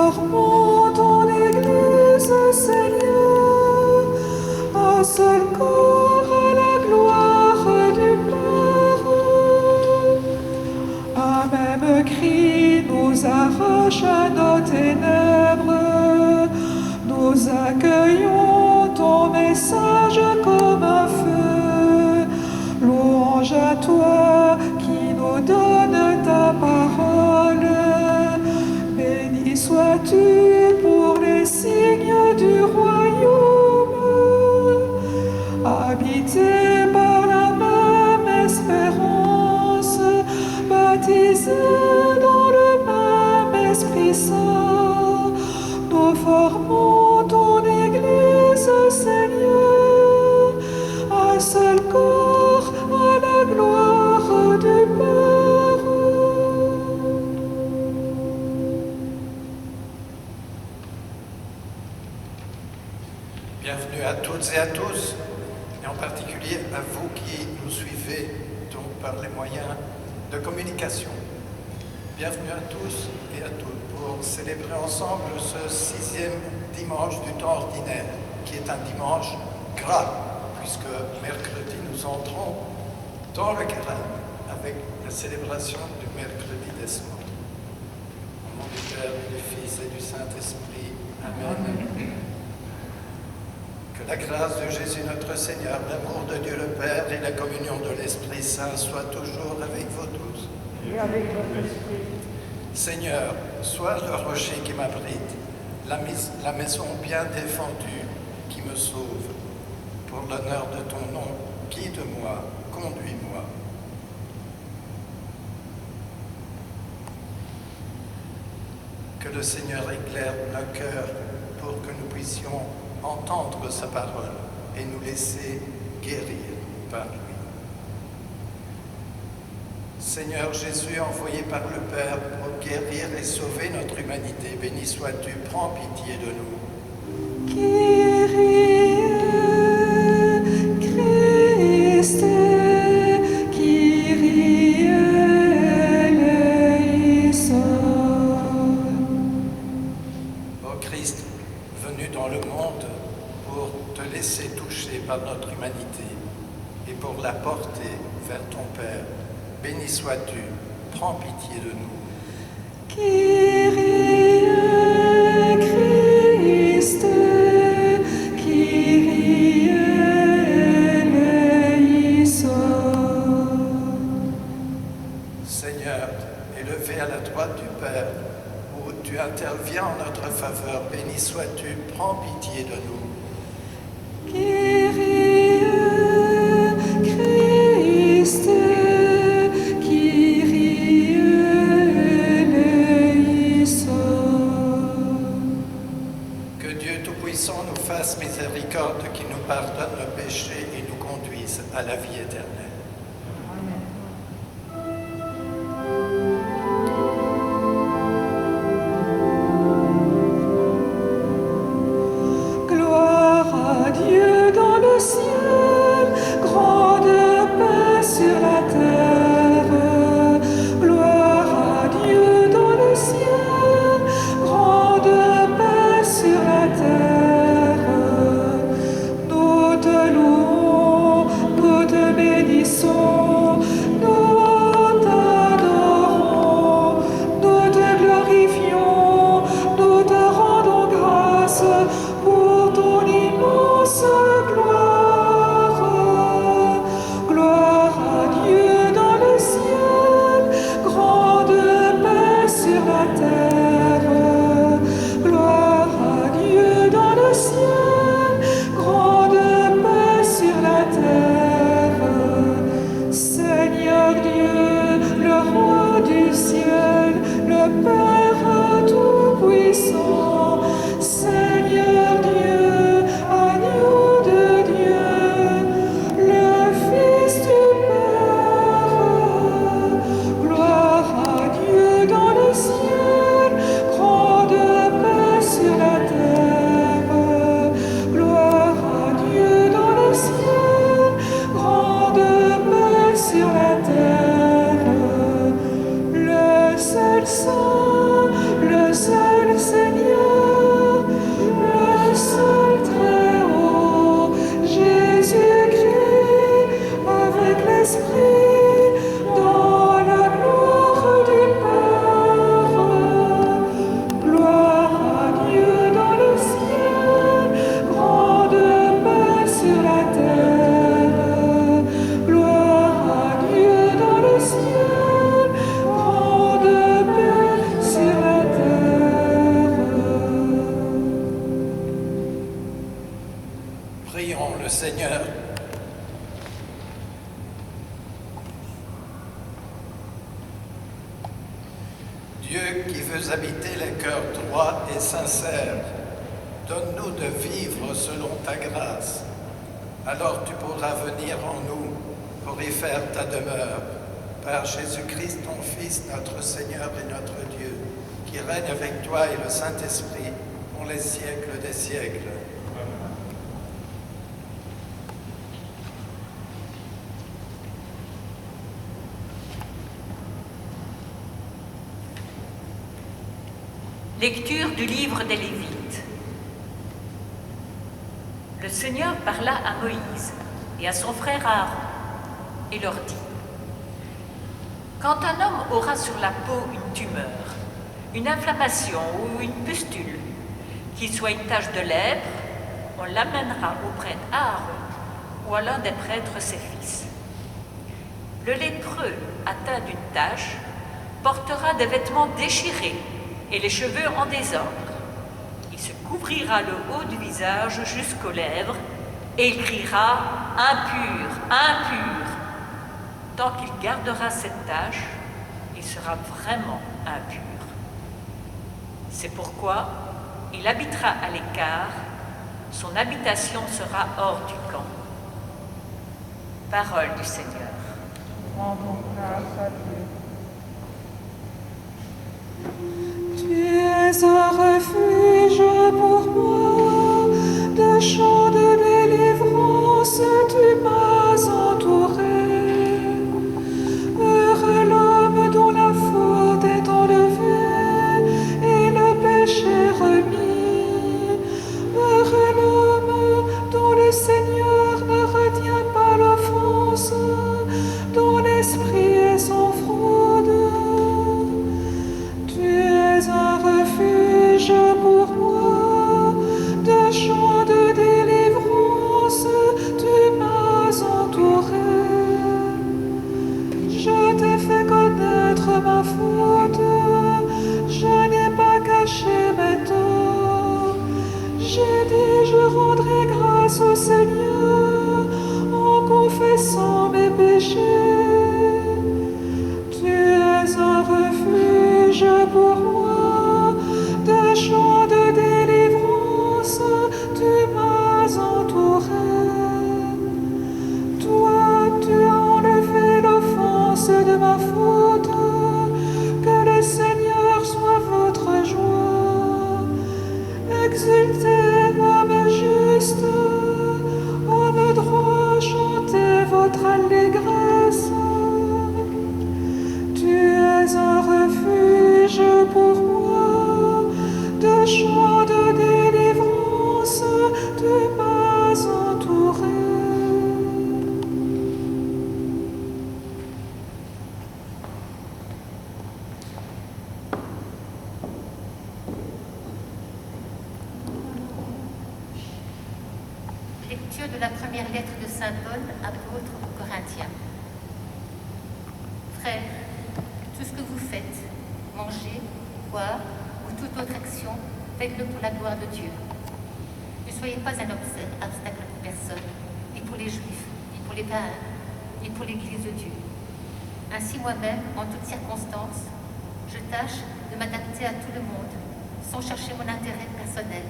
formons ton Église, Seigneur, un seul corps à la gloire du Père. Un même cri nous arrache à nos ténèbres, nous accueillons ton message comme un feu. Louange à toi qui nous donne ta parole. Béni sois-tu pour les signes du royaume. Habité par la même espérance, baptisés dans le même Esprit Saint, nous formons ton Église, Seigneur, un seul corps à la gloire du Père. Bienvenue à toutes et à tous, et en particulier à vous qui nous suivez donc par les moyens de communication. Bienvenue à tous et à toutes pour célébrer ensemble ce 6e dimanche du temps ordinaire, qui est un dimanche gras, puisque mercredi nous entrons dans le carême avec la célébration du mercredi des Cendres. Au nom du Père, du Fils et du Saint-Esprit. Amen. Que la grâce de Jésus notre Seigneur, l'amour de Dieu le Père et la communion de l'Esprit Saint soient toujours avec vous tous. Et avec votre esprit. Seigneur, sois le rocher qui m'abrite, la maison bien défendue qui me sauve. Pour l'honneur de ton nom, guide-moi, conduis-moi. Que le Seigneur éclaire nos cœurs pour que nous puissions entendre sa parole et nous laisser guérir par lui. Seigneur Jésus, envoyé par le Père pour guérir et sauver notre humanité, béni sois-tu, prends pitié de nous. Kyrie Christe, Kyrie eleison. Ô Christ, venu dans le monde pour te laisser toucher par notre humanité et pour la porter vers ton Père, béni sois-tu, prends pitié de nous. Kyrie Christe, Kyrie eleison. Seigneur, élevé à la droite du Père, où tu interviens en notre faveur, béni sois-tu, prends pitié de nous. Kyrie Christe, Kyrie eleison. Que Dieu Tout-Puissant nous fasse miséricorde, qui nous pardonne nos péchés et nous conduise à la vie éternelle. Gloire à Dieu Dieu qui veux habiter les cœurs droits et sincères, donne-nous de vivre selon ta grâce. Alors tu pourras venir en nous pour y faire ta demeure. Par Jésus-Christ, ton Fils, notre Seigneur et notre Dieu, qui règne avec toi et le Saint-Esprit pour les siècles des siècles. Lecture du livre des Lévites. Le Seigneur parla à Moïse et à son frère Aaron et leur dit: Quand un homme aura sur la peau une tumeur, une inflammation ou une pustule, qui soit une tache de lèpre, on l'amènera auprès d'Aaron ou à l'un des prêtres ses fils. Le lépreux atteint d'une tache portera des vêtements déchirés et les cheveux en désordre. Il se couvrira le haut du visage jusqu'aux lèvres et il criera « Impur, impur !» Tant qu'il gardera cette tache, il sera vraiment impur. C'est pourquoi il habitera à l'écart, son habitation sera hors du camp. Parole du Seigneur. Rendons grâce à Dieu. Tu es un refuge pour moi, de champs de délivrance, tu m'as entouré. Heureux l'homme dont la faute est enlevée et le péché remis. Heureux l'homme dont le Seigneur ne retient pas l'offense, dont l'esprit est sans fraude. Tu es un refuge pour moi, de champs de délivrance, tu m'as entouré. Je t'ai fait connaître ma faute, je n'ai pas caché mes torts. J'ai dit, je rendrai grâce au Seigneur en confessant mes péchés. Tu es un refuge pour moi, de champs de délivrance, tu m'as entouré. Toi, tu as enlevé l'offense de ma faute, que le Seigneur soit votre joie. Exultez, homme juste, homme droit, chantez votre allégresse. Tu es un refuge pour moi, de champs de délivrance, tu m'as entouré. Lecture de la première lettre de saint Paul, apôtre aux Corinthiens. Frères, tout ce que vous faites, manger, boire ou toute autre action, faites-le pour la gloire de Dieu. Ne soyez pas un obstacle pour personne, ni pour les Juifs, ni pour les païens, ni pour l'Église de Dieu. Ainsi moi-même, en toutes circonstances, je tâche de m'adapter à tout le monde, sans chercher mon intérêt personnel,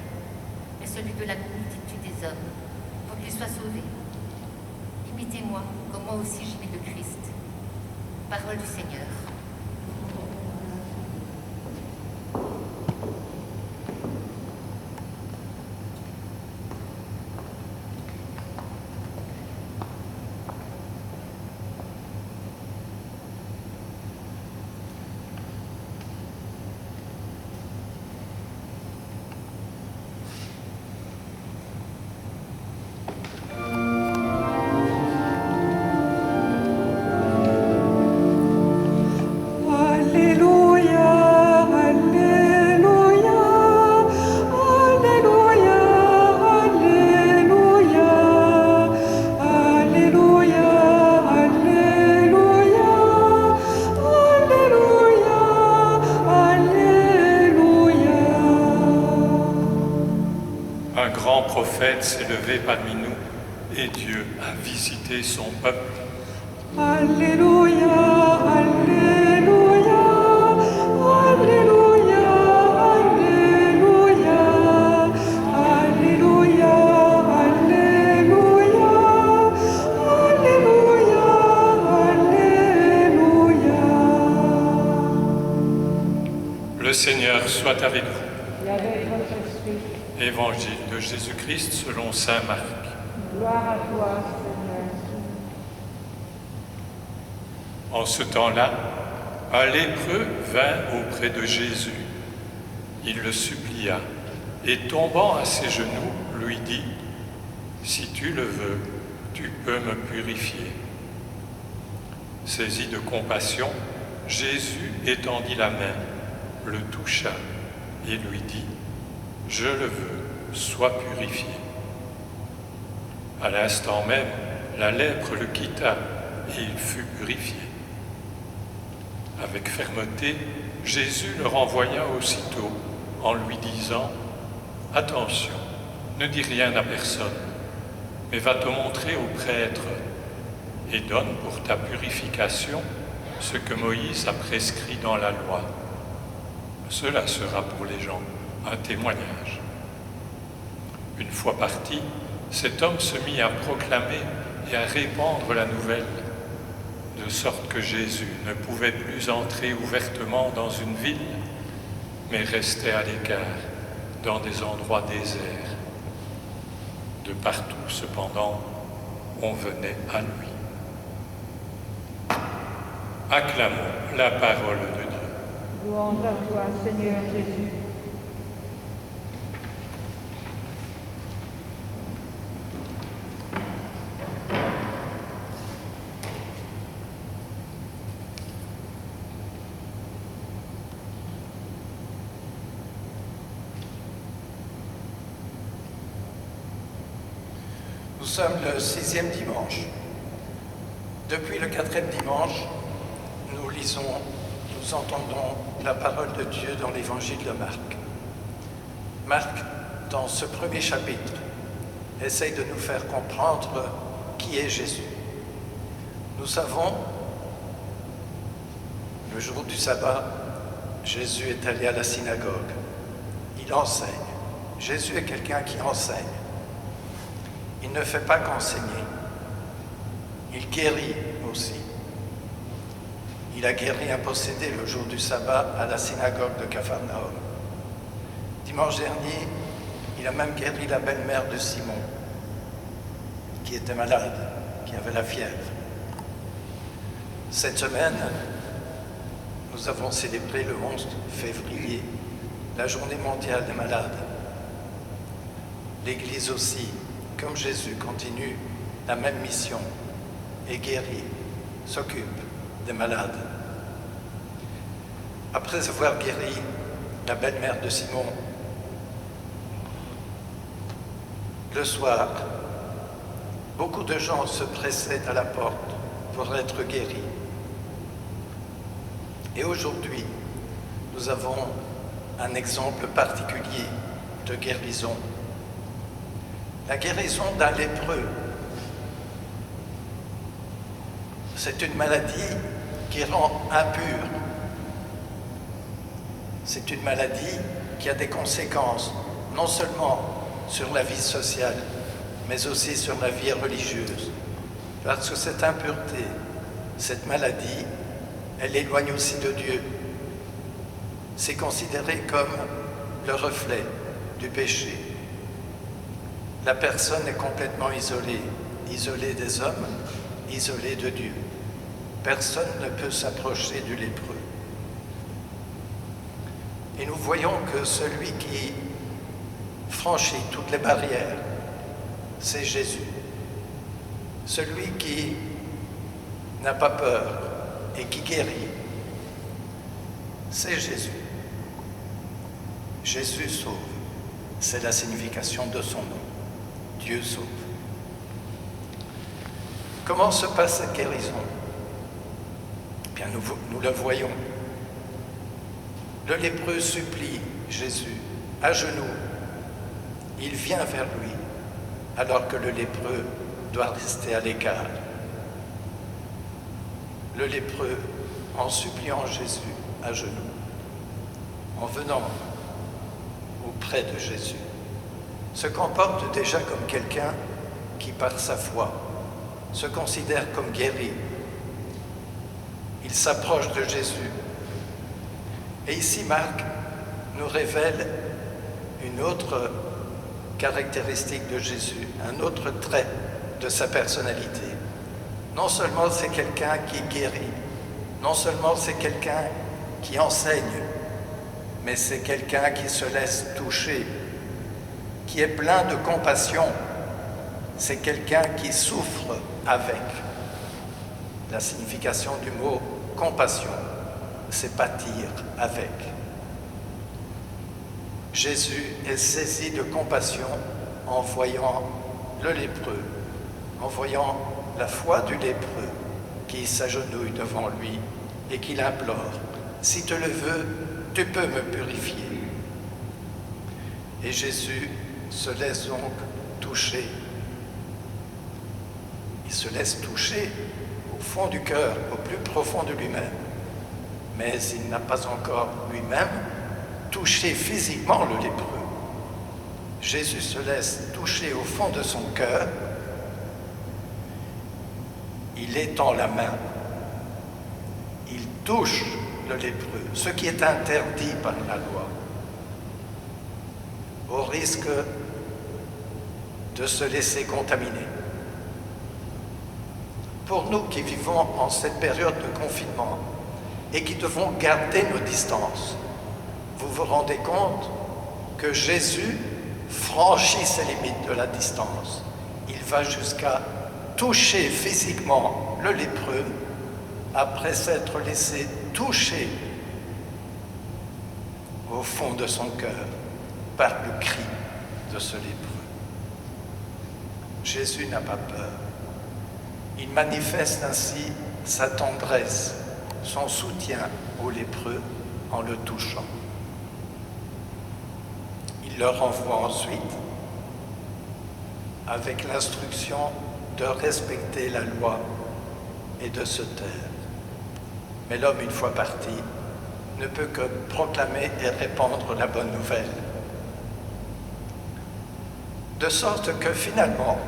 mais celui de la multitude des hommes, pour qu'ils soient sauvés. Imitez-moi, comme moi aussi j'imite le Christ. Parole du Seigneur. prophète s'est levé parmi nous et Dieu a visité son peuple. Alléluia, Alléluia, Alléluia. Le Seigneur soit avec vous. et avec votre esprit. Évangile de Jésus-Christ selon saint Marc. Gloire à toi, Seigneur. En ce temps-là, un lépreux vint auprès de Jésus. Il le supplia et tombant à ses genoux, lui dit « Si tu le veux, tu peux me purifier. » Saisi de compassion, Jésus étendit la main, le toucha et lui dit « Je le veux, sois purifié. » À l'instant même, la lèpre le quitta et il fut purifié. Avec fermeté, Jésus le renvoya aussitôt en lui disant « Attention, ne dis rien à personne, mais va te montrer au prêtre et donne pour ta purification ce que Moïse a prescrit dans la loi. Cela sera pour les gens un témoignage. » Une fois parti, cet homme se mit à proclamer et à répandre la nouvelle, de sorte que Jésus ne pouvait plus entrer ouvertement dans une ville, mais restait à l'écart, dans des endroits déserts. De partout, cependant, on venait à lui. Acclamons la parole de Dieu. Louange à toi, Seigneur Jésus. Nous sommes le 6e dimanche. Depuis le 4e dimanche, nous lisons, nous entendons la parole de Dieu dans l'évangile de Marc. Marc, dans ce premier chapitre, essaye de nous faire comprendre qui est Jésus. Nous savons, le jour du sabbat, Jésus est allé à la synagogue. Il enseigne. Jésus est quelqu'un qui enseigne. Il ne fait pas qu'enseigner, il guérit aussi. Il a guéri un possédé le jour du sabbat à la synagogue de Capharnaüm. Dimanche dernier, il a même guéri la belle-mère de Simon, qui était malade, qui avait la fièvre. Cette semaine, nous avons célébré le 11 février, la journée mondiale des malades. L'Église aussi, comme Jésus, continue la même mission et guérit, s'occupe des malades. Après avoir guéri la belle-mère de Simon, le soir, beaucoup de gens se pressaient à la porte pour être guéris. Et aujourd'hui, nous avons un exemple particulier de guérison. La guérison d'un lépreux. C'est une maladie qui rend impur. C'est une maladie qui a des conséquences, non seulement sur la vie sociale, mais aussi sur la vie religieuse. Parce que cette impureté, cette maladie, elle éloigne aussi de Dieu. C'est considéré comme le reflet du péché. La personne est complètement isolée, isolée des hommes, isolée de Dieu. Personne ne peut s'approcher du lépreux. Et nous voyons que celui qui franchit toutes les barrières, c'est Jésus. Celui qui n'a pas peur et qui guérit, c'est Jésus. Jésus sauve, c'est la signification de son nom. Dieu sauve. Comment se passe cette guérison? Bien, nous le voyons. Le lépreux supplie Jésus à genoux. Il vient vers lui, alors que le lépreux doit rester à l'écart. Le lépreux, en suppliant Jésus à genoux, en venant auprès de Jésus, se comporte déjà comme quelqu'un qui, par sa foi, se considère comme guéri. Il s'approche de Jésus. Et ici, Marc nous révèle une autre caractéristique de Jésus, un autre trait de sa personnalité. Non seulement c'est quelqu'un qui guérit, non seulement c'est quelqu'un qui enseigne, mais c'est quelqu'un qui se laisse toucher, qui est plein de compassion. C'est quelqu'un qui souffre avec. La signification du mot compassion, c'est pâtir avec. Jésus est saisi de compassion en voyant le lépreux, en voyant la foi du lépreux qui s'agenouille devant lui et qui l'implore. Si tu le veux, tu peux me purifier. Et Jésus se laisse donc toucher. Il se laisse toucher au fond du cœur, au plus profond de lui-même. Mais il n'a pas encore lui-même touché physiquement le lépreux. Jésus se laisse toucher au fond de son cœur. Il étend la main. Il touche le lépreux, ce qui est interdit par la loi, au risque de se laisser contaminer. Pour nous qui vivons en cette période de confinement et qui devons garder nos distances, vous vous rendez compte que Jésus franchit ces limites de la distance. Il va jusqu'à toucher physiquement le lépreux après s'être laissé toucher au fond de son cœur par le cri de ce lépreux. Jésus n'a pas peur. Il manifeste ainsi sa tendresse, son soutien au lépreux en le touchant. Il le renvoie ensuite avec l'instruction de respecter la loi et de se taire. Mais l'homme, une fois parti, ne peut que proclamer et répandre la bonne nouvelle. De sorte que finalement,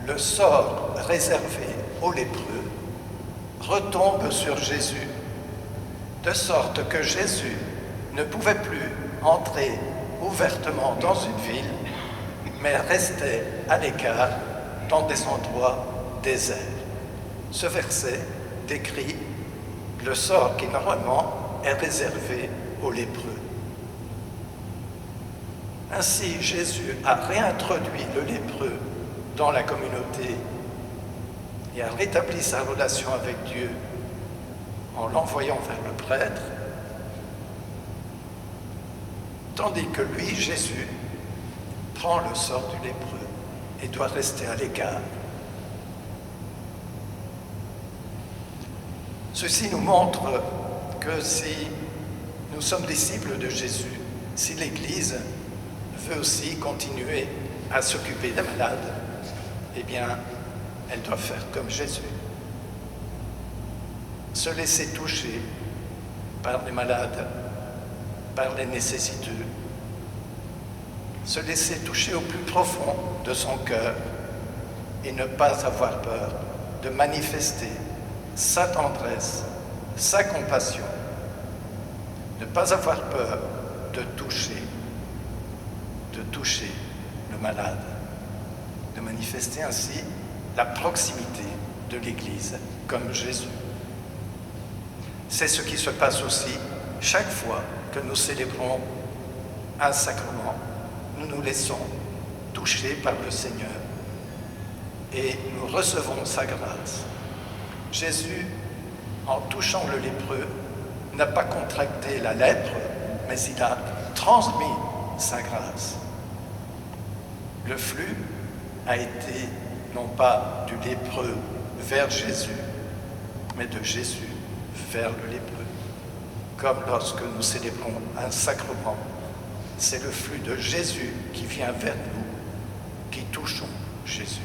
le sort réservé aux lépreux retombe sur Jésus, de sorte que Jésus ne pouvait plus entrer ouvertement dans une ville, mais restait à l'écart dans des endroits déserts. Ce verset décrit le sort qui normalement est réservé aux lépreux. Ainsi, Jésus a réintroduit le lépreux dans la communauté et a rétabli sa relation avec Dieu en l'envoyant vers le prêtre, tandis que lui, Jésus, prend le sort du lépreux et doit rester à l'écart. Ceci nous montre que si nous sommes disciples de Jésus, si l'Église veut aussi continuer à s'occuper des malades, eh bien, elle doit faire comme Jésus. Se laisser toucher par les malades, par les nécessiteux, se laisser toucher au plus profond de son cœur et ne pas avoir peur de manifester sa tendresse, sa compassion, ne pas avoir peur de toucher le malade, de manifester ainsi la proximité de l'Église comme Jésus. C'est ce qui se passe aussi chaque fois que nous célébrons un sacrement. Nous nous laissons toucher par le Seigneur et nous recevons sa grâce. Jésus, en touchant le lépreux, n'a pas contracté la lèpre, mais il a transmis sa grâce. Le flux a été non pas du lépreux vers Jésus, mais de Jésus vers le lépreux. Comme lorsque nous célébrons un sacrement, c'est le flux de Jésus qui vient vers nous, qui touchons Jésus.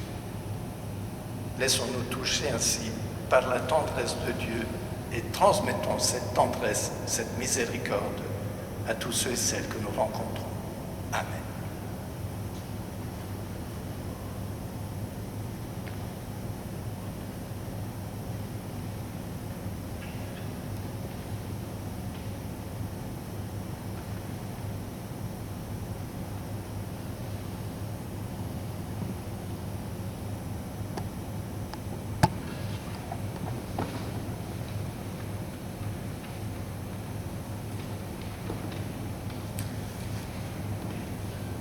Laissons-nous toucher ainsi par la tendresse de Dieu et transmettons cette tendresse, cette miséricorde à tous ceux et celles que nous rencontrons. Amen.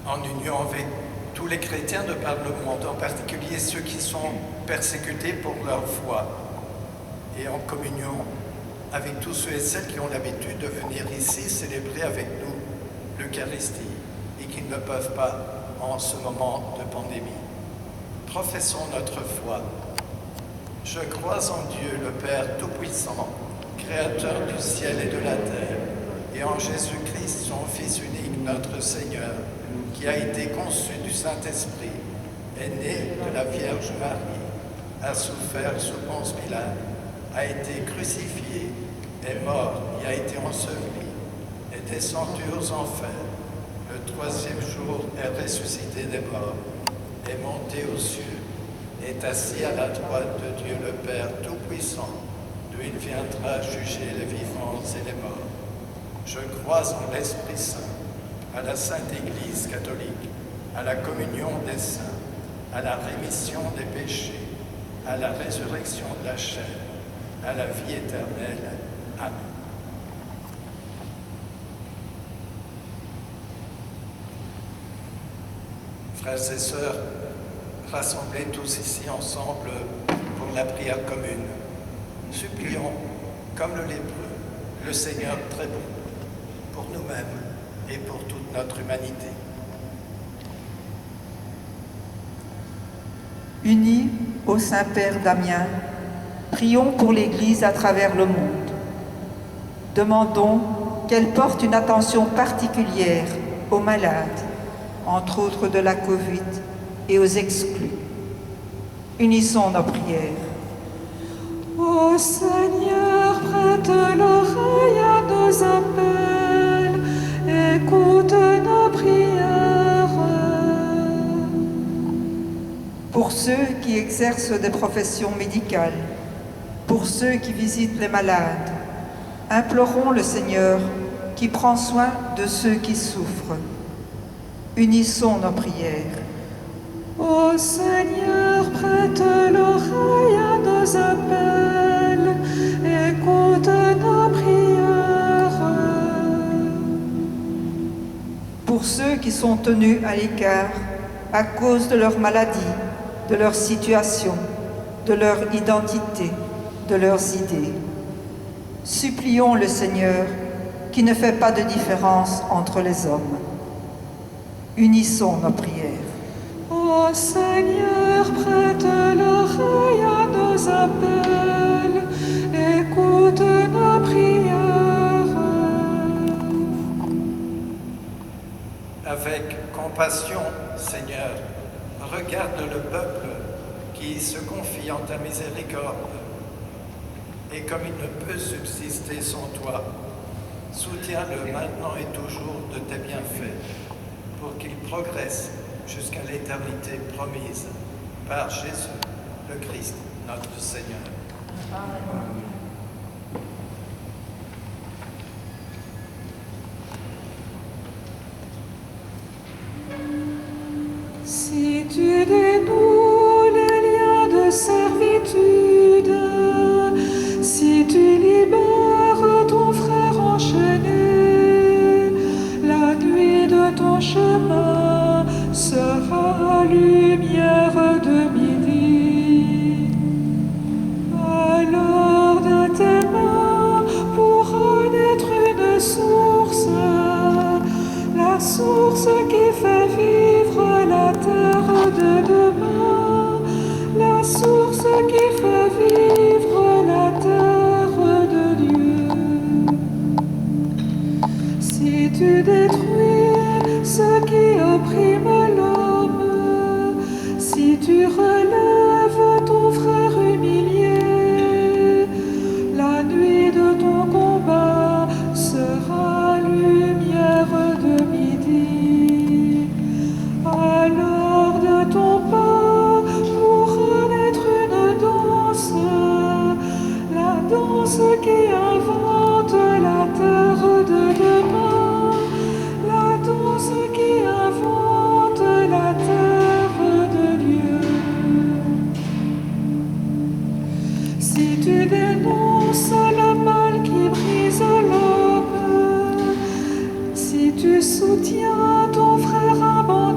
en union avec tous les chrétiens de par le monde, en particulier ceux qui sont persécutés pour leur foi, et en communion avec tous ceux et celles qui ont l'habitude de venir ici célébrer avec nous l'Eucharistie et qui ne peuvent pas en ce moment de pandémie. Professons notre foi. Je crois en Dieu, le Père Tout-Puissant, Créateur du ciel et de la terre, et en Jésus-Christ, son Fils unique, notre Seigneur, qui a été conçu du Saint-Esprit, est né de la Vierge Marie, a souffert sous Ponce Pilate, a été crucifié, est mort et a été enseveli, est descendu aux enfers, le troisième jour est ressuscité des morts, est monté aux cieux, est assis à la droite de Dieu le Père Tout-Puissant, d'où il viendra juger les vivants et les morts. Je crois en l'Esprit Saint, à la Sainte Église catholique, à la communion des saints, à la rémission des péchés, à la résurrection de la chair, à la vie éternelle. Amen. Frères et sœurs, rassemblés tous ici ensemble pour la prière commune, supplions, comme le lépreux, le Seigneur très bon, pour nous-mêmes et pour toute notre humanité. Unis au Saint-Père Damien, prions pour l'Église à travers le monde. Demandons qu'elle porte une attention particulière aux malades, entre autres de la Covid, et aux exclus. Unissons nos prières. Ô Seigneur, prête l'oreille à nos appels, écoute nos prières. Pour ceux qui exercent des professions médicales, pour ceux qui visitent les malades, implorons le Seigneur qui prend soin de ceux qui souffrent. Unissons nos prières. Ô Seigneur, prête l'oreille à nos appels, écoute nos prières. Pour ceux qui sont tenus à l'écart à cause de leur maladie, de leur situation, de leur identité, de leurs idées, supplions le Seigneur qui ne fait pas de différence entre les hommes. Unissons nos prières. Ô Seigneur, prête l'oreille à nos appels, écoute nos prières. Avec compassion, Seigneur, regarde le peuple qui se confie en ta miséricorde. Et comme il ne peut subsister sans toi, soutiens-le maintenant et toujours de tes bienfaits, pour qu'il progresse jusqu'à l'éternité promise par Jésus, le Christ, notre Seigneur. Amen. Si tu dénoues les liens de servitude, si tu libères ton frère enchaîné, la nuit de ton chemin sera lumière de midi. Alors de tes mains pourra naître une source, la source qui fait vivre la terre de demain, la source qui fait vivre la terre de Dieu. Si tu détruis ce qui opprime l'homme, si tu relèves ton frère humilié, la nuit de ton combat sera lumière de midi. Alors de ton pas pourra naître une danse, la danse qui invente la terre de demain, la danse qui invente la terre de Dieu. Si tu dénonces le mal qui brise l'homme, si tu soutiens ton frère abandonné,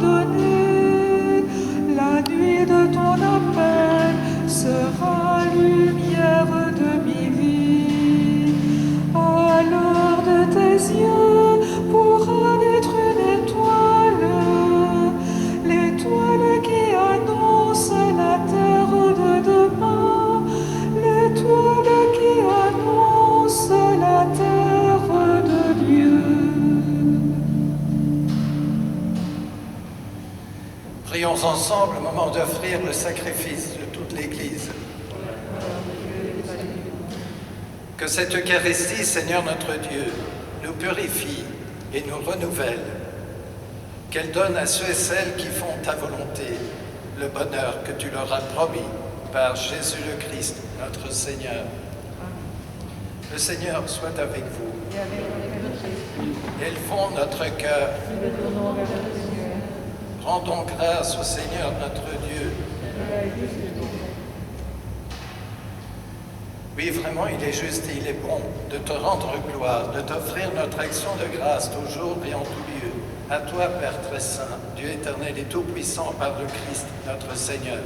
ensemble au moment d'offrir le sacrifice de toute l'Église. Que cette Eucharistie, Seigneur notre Dieu, nous purifie et nous renouvelle. Qu'elle donne à ceux et celles qui font ta volonté le bonheur que tu leur as promis par Jésus le Christ, notre Seigneur. Le Seigneur soit avec vous. Élevons notre cœur. Rendons grâce au Seigneur notre Dieu. Oui, vraiment, il est juste et il est bon de te rendre gloire, de t'offrir notre action de grâce toujours et en tout lieu. À toi, Père très saint, Dieu éternel et tout-puissant par le Christ, notre Seigneur.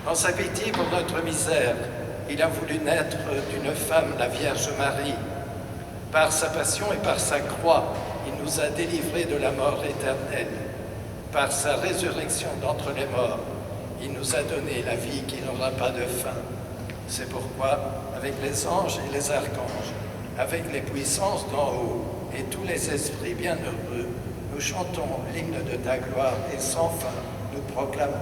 Dans sa pitié pour notre misère, il a voulu naître d'une femme, la Vierge Marie. Par sa passion et par sa croix, il nous a délivrés de la mort éternelle. Par sa résurrection d'entre les morts, il nous a donné la vie qui n'aura pas de fin. C'est pourquoi, avec les anges et les archanges, avec les puissances d'en haut et tous les esprits bienheureux, nous chantons l'hymne de ta gloire et sans fin nous proclamons.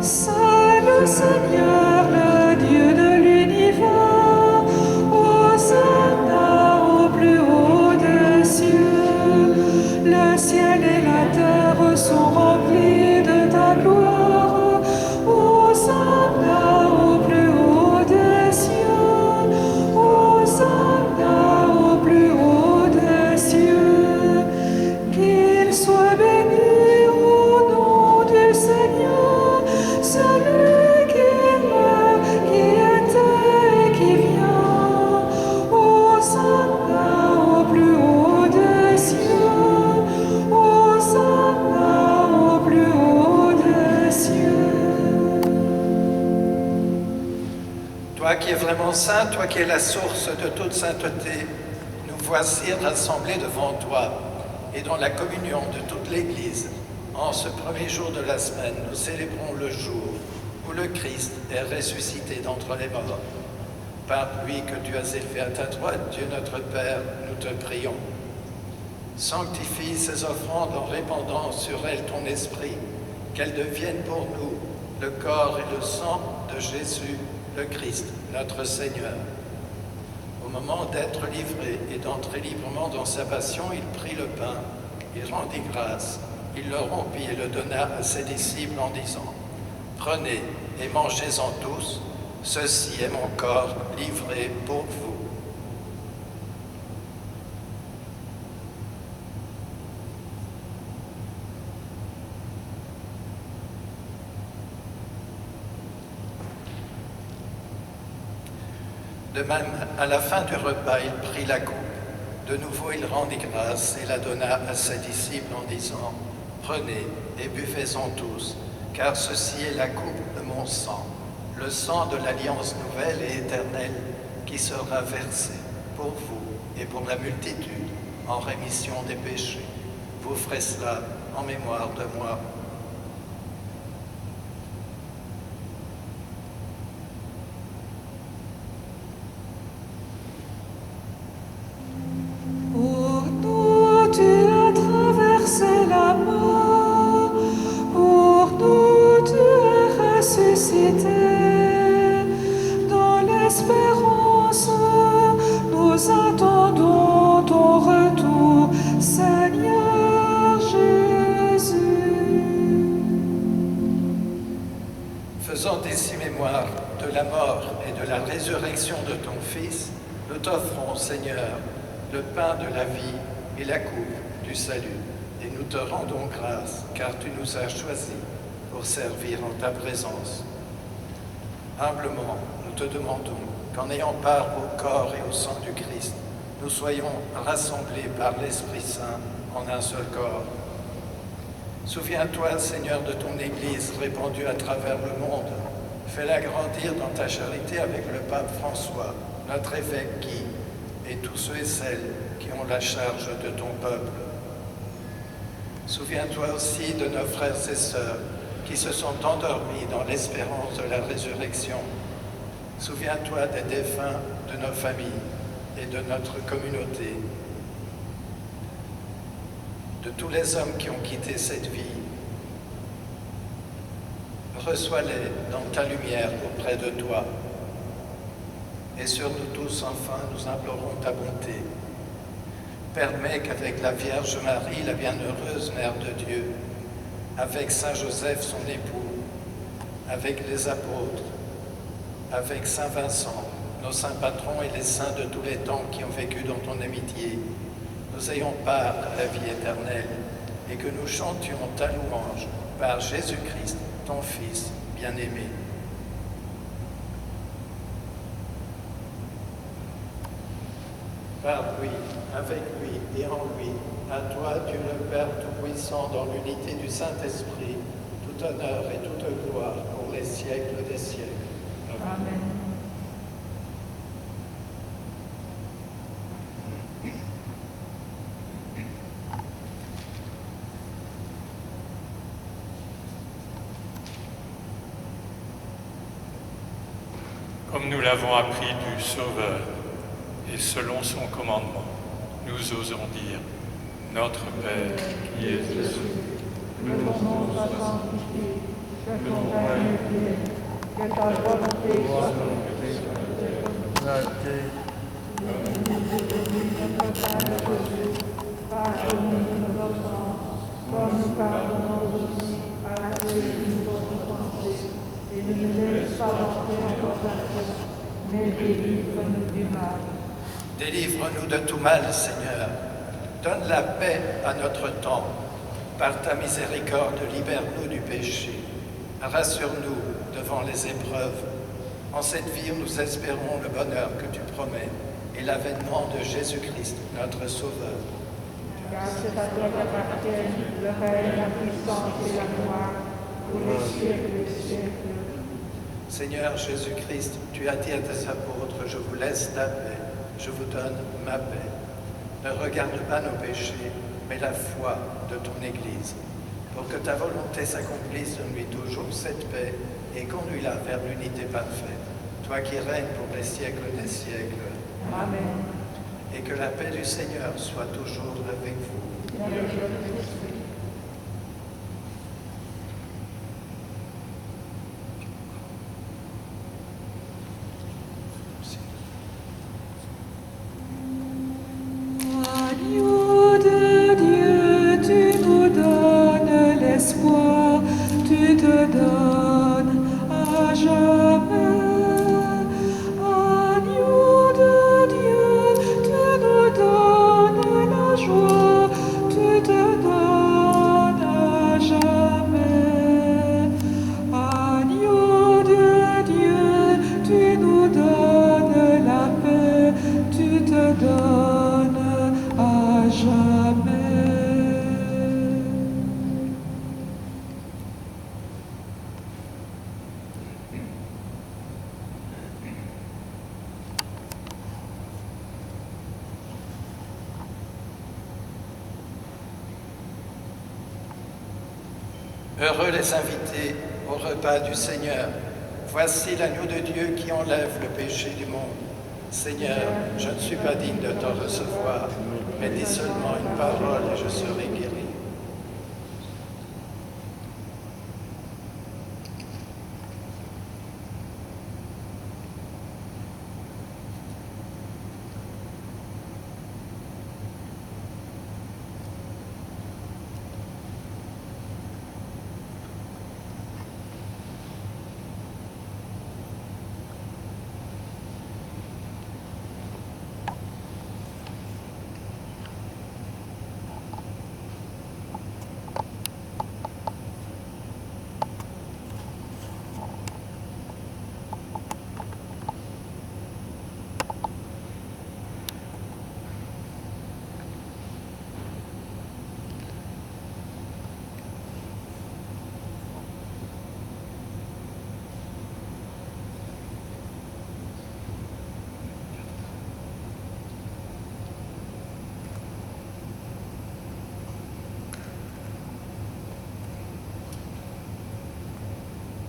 Saint le Seigneur, le Dieu de l'univers, Hosanna au plus haut des cieux. Le ciel et la terre sont remplis de ta gloire. Hosanna au plus haut des cieux. Hosanna au plus haut des cieux. Qu'il soit béni au nom du Seigneur, celui qui est, qui était et qui vient. Hosanna au plus haut des cieux. Hosanna au plus haut des cieux. Toi qui es vraiment saint, toi qui es la source de toute sainteté, nous voici rassemblés devant toi et dans la communion de toute l'Église. En ce premier jour de la semaine, nous célébrons le jour où le Christ est ressuscité d'entre les morts. Par lui que tu as élevé à ta droite, Dieu notre Père, nous te prions. Sanctifie ces offrandes en répandant sur elles ton esprit, qu'elles deviennent pour nous le corps et le sang de Jésus, le Christ, notre Seigneur. Au moment d'être livré et d'entrer librement dans sa passion, il prit le pain, il rendit grâce, il le rompit et le donna à ses disciples en disant : « Prenez et mangez-en tous, ceci est mon corps livré pour vous. » De même, à la fin du repas, il prit la coupe. De nouveau, il rendit grâce et la donna à ses disciples en disant : « Prenez et buvez-en tous, car ceci est la coupe de mon sang, le sang de l'alliance nouvelle et éternelle qui sera versé pour vous et pour la multitude en rémission des péchés. Vous ferez cela en mémoire de moi. » Pour nous, tu as traversé la mort. Pour nous, tu es ressuscité. Dans l'espérance, nous attendons ton retour, Seigneur Jésus. Faisant ainsi mémoire de la mort et de la résurrection de ton Fils, nous t'offrons, Seigneur, le pain de la vie et la coupe du salut. Et nous te rendons grâce, car tu nous as choisis pour servir en ta présence. Humblement, nous te demandons qu'en ayant part au corps et au sang du Christ, nous soyons rassemblés par l'Esprit Saint en un seul corps. Souviens-toi, Seigneur, de ton Église répandue à travers le monde. Fais-la grandir dans ta charité avec le pape François, notre évêque Guy, et tous ceux et celles qui ont la charge de ton peuple. Souviens-toi aussi de nos frères et sœurs qui se sont endormis dans l'espérance de la résurrection. Souviens-toi des défunts de nos familles et de notre communauté. de tous les hommes qui ont quitté cette vie. Reçois-les dans ta lumière auprès de toi. Et sur nous tous, enfin, nous implorons ta bonté. Permets qu'avec la Vierge Marie, la bienheureuse Mère de Dieu, avec Saint Joseph, son époux, avec les apôtres, avec Saint Vincent, nos saints patrons et les saints de tous les temps qui ont vécu dans ton amitié, nous ayons part à la vie éternelle et que nous chantions ta louange par Jésus-Christ, ton Fils bien-aimé. Par lui, avec lui et en lui, à toi, Dieu le Père Tout-Puissant, dans l'unité du Saint-Esprit, tout honneur et toute gloire pour les siècles des siècles. Amen. Comme nous l'avons appris du Sauveur, et selon son commandement, nous osons dire, Notre Père qui es aux cieux, que ton nom soit sanctifié, que ton règne vienne, que ta volonté soit faite sur la terre. Notre Père Jésus, pardonne-nous nos offenses, comme nous pardonnons aussi à ceux qui nous ont offensés, et ne nous laisse pas entrer en tentation, mais délivre-nous du mal. Délivre-nous de tout mal, Seigneur. Donne la paix à notre temps. Par ta miséricorde, libère-nous du péché. Rassure-nous devant les épreuves. En cette vie, nous espérons le bonheur que tu promets et l'avènement de Jésus-Christ, notre Sauveur. Car c'est à toi qu'appartiennent le règne, la puissance et la gloire, pour les siècles des siècles. Seigneur Jésus-Christ, tu as dit à tes apôtres, je vous laisse la paix, je vous donne ma paix. Ne regarde pas nos péchés, mais la foi de ton Église. Pour que ta volonté s'accomplisse, donne-lui toujours cette paix et conduis-la vers l'unité parfaite. Toi qui règnes pour les siècles des siècles. Amen. Et que la paix du Seigneur soit toujours avec vous. Agneau de Dieu, tu nous donnes l'espoir, tu te donnes à jamais. Agneau de Dieu, tu nous donnes la joie, tu te donnes à jamais. Agneau de Dieu, tu nous donnes la paix, tu te donnes à jamais. Heureux les invités au repas du Seigneur. Voici l'agneau de Dieu qui enlève le péché du monde. Seigneur, je ne suis pas digne de t'en recevoir, mais dis seulement une parole et je serai guéri.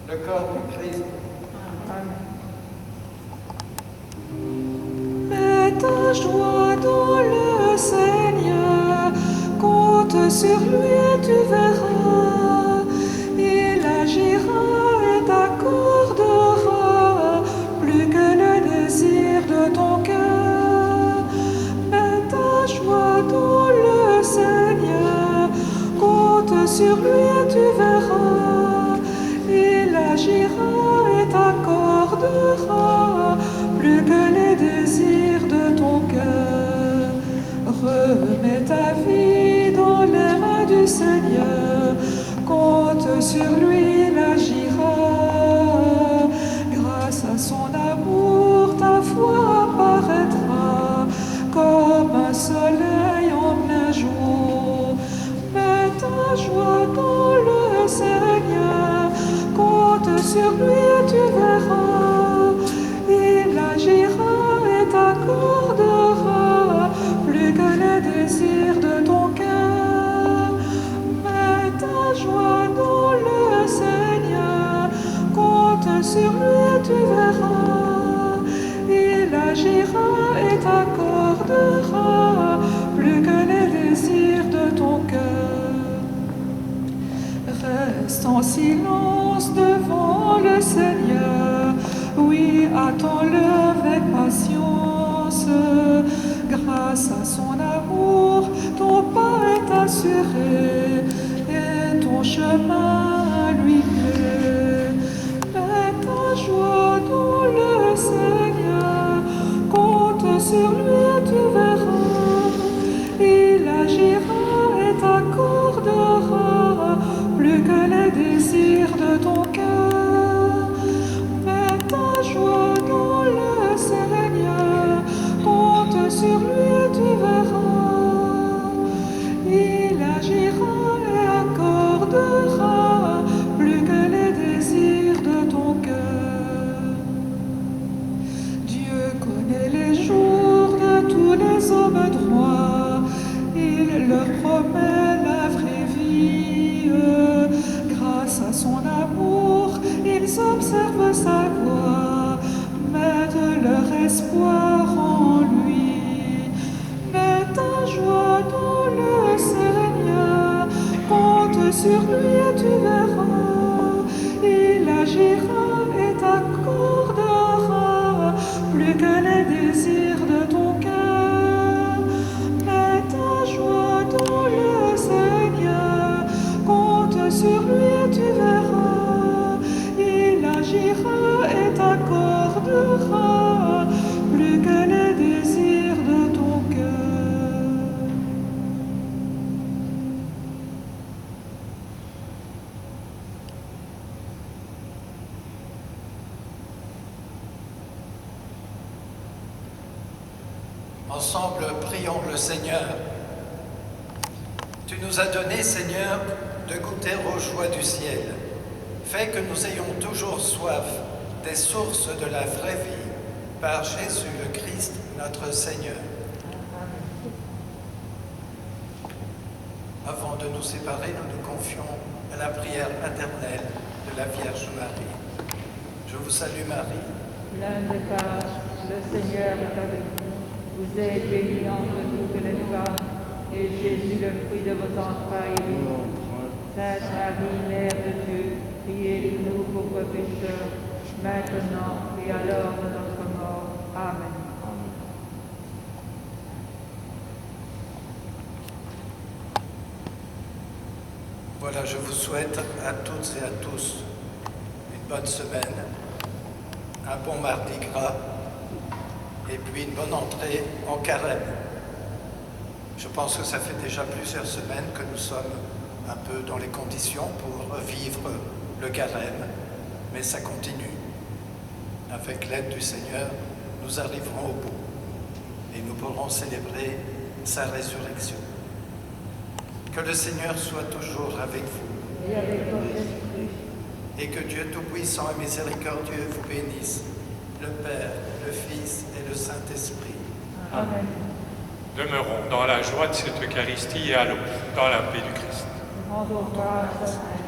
Le corps du Christ. Mets ta joie dans le Seigneur, compte sur lui tu verras, il agira et t'accordera plus que le désir de ton cœur. Mets ta joie dans le Seigneur, compte sur lui et tu verras, il agira et t'accordera plus que les désirs de ton cœur. Remets ta vie dans les mains du Seigneur, compte sur lui, il agira. Grâce à son amour, ta foi apparaîtra comme un soleil en plein jour. Mets ta joie dans le Seigneur, compte sur lui et tu verras, il agira et t'accordera plus que les désirs de ton cœur. Mets ta joie dans le Seigneur, compte sur lui et tu verras, il agira et t'accordera plus que les désirs de ton cœur. Reste en silence devant le Seigneur, oui, attends-le avec patience. Grâce à son amour, ton pas est assuré et ton chemin lui plaît. Mets ta joie dans le Seigneur, compte sur lui et tu verras, il agira et t'accordera plus que les désirs de ton cœur. Mets ta joie dans le Seigneur, compte sur lui et tu verras, il agira et accordera plus que les désirs de ton cœur. Dieu connaît les jours de tous les hommes droits, il leur promet la vraie vie. Grâce à son amour, ils observent sa voie, mettent leur espoir en lui. Mets ta joie dans le Seigneur, compte sur lui et tu verras, il agira et t'accordera plus que les désirs de ton cœur. Mets ta joie dans le Seigneur, compte sur lui et tu verras, il agira et t'accordera plus que les désirs de ton cœur. Ensemble, prions le Seigneur. Tu nous as donné, Seigneur, de goûter aux joies du ciel. Fais que nous ayons toujours soif des sources de la vraie vie par Jésus le Christ, notre Seigneur. Avant de nous séparer, nous nous confions à la prière maternelle de la Vierge Marie. Je vous salue Marie. Pleine de grâce, le Seigneur est avec vous. Vous êtes bénie entre toutes les femmes, et Jésus, le fruit de vos entrailles, est béni. Sainte Marie, Mère de Dieu, priez pour nous pauvres pécheurs, maintenant et à l'heure de notre mort. Amen. Voilà, je vous souhaite à toutes et à tous une bonne semaine, un bon mardi gras et puis une bonne entrée en carême. Je pense que ça fait déjà plusieurs semaines que nous sommes un peu dans les conditions pour vivre le carême, mais ça continue. Avec l'aide du Seigneur, nous arriverons au bout et nous pourrons célébrer sa résurrection. Que le Seigneur soit toujours avec vous. Et avec votre esprit. Et que Dieu Tout-Puissant et Miséricordieux vous bénisse, le Père, le Fils et le Saint-Esprit. Amen. Demeurons dans la joie de cette Eucharistie et allons dans la paix du Christ. Rendons grâce à Dieu.